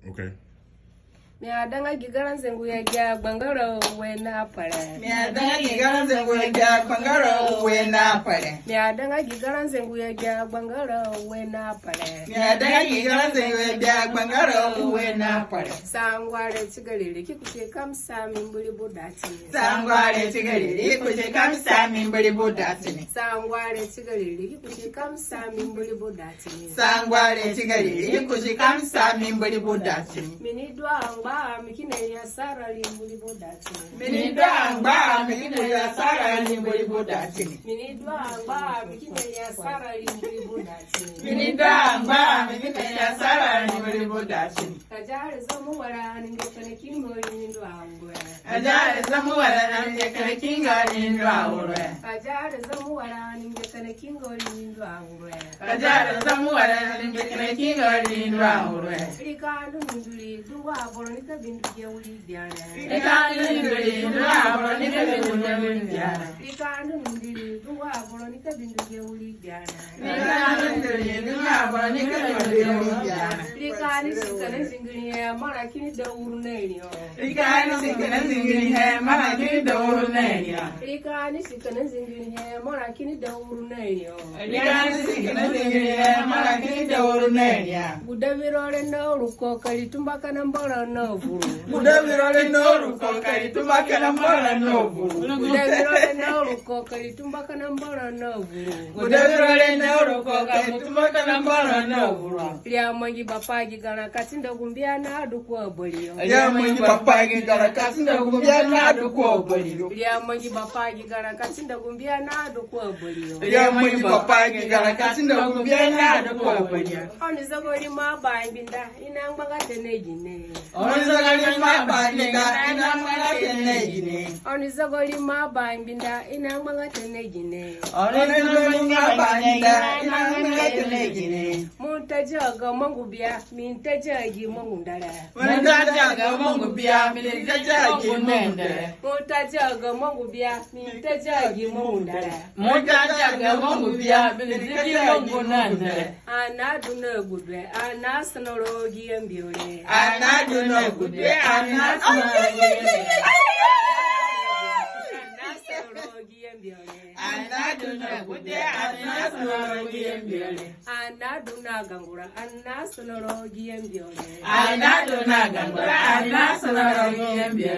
Okay. Me adanga gigaranze nguya bangaro we na pare. Me adanga gigaranze nguya bangaro we na pare. Me adanga gigaranze nguya bangaro we na pare. Me adanga gigaranze nguya bangaro we na pare. Sangware chigalili kikuche kamsa mimbuli budatini. Sangware chigalili kikuche kamsa mimbuli budatini. Sangware chigalili kikuche kamsa mimbuli budatini. Sangware chigalili kikuche kamsa mimbuli budatini. Minidwa ba mikine ya sara limbuli budatini. Minidwa ba mikine ya sara limbuli budatini. Minidwa ba mikine ya sara limbuli budatini. Minidwa ba mikine ya sara limbuli budatini. Kajare zamu wara ningekane kingo lindwa ngwe. Kajare zamu wara ningekane kingo lindwa ngwe. Kajare zamu wara ningekane kingo lindwa ngwe. Kajare zamu wara ningekane kingo lindwa ngwe. Rikando nduli duwa boronika bintu ya uli diana. Rikando nduli duwa boronika bintu ya uli diana. Rikando nduli duwa boronika bintu ya uli diana. Rikando nduli duwa boronika bintu ya uli diana. Rikani sikane zingini ya mara kini da urunenyo. Rikani sikane zingini ya mara kini da urunenyo. Rikani sikane zingini ya mara kini da urunenyo. Rikani sikane zingini ya mara kini da urunenyo. Budavirole no ruko kalitumba kana mbora no vuru. Budavirole no ruko kalitumba kana mbora no vuru. Budavirole no ruko kalitumba kana mbora no vuru. Budavirole no ruko kalitumba kana mbora no vuru. Lya mwangi bapagi kana katinda gumbia na adu kwa bolio. Lya mwangi bapagi kana katinda gumbia na adu kwa bolio. Lya mwangi bapagi kana katinda gumbia na adu kwa bolio. Lya mwangi bapagi kana katinda gumbia na adu kwa bolio. Oni zagori mabay binda inangbaga tenejine. Oni zagori mabay binda inangbaga tenejine. Oni zagori mabay binda inangbaga tenejine. Oni zagori mabay binda inangbaga tenejine. Muntajaga mangubia mintajaji mangundara. Muntajaga mangubia mintajaji mangundara. Muntajaga mangubia mintajaji mangundara. Muntajaga mangubia mintajaji mangundara. Anaduna Gbudue anasonorogi embiole. Anaduna Gbudue anasonorogi embiole. Anaduna Gbudue anasonorogi embiole. Anaduna gangura anasonorogi embiole. Anaduna gangura anasonorogi embiole.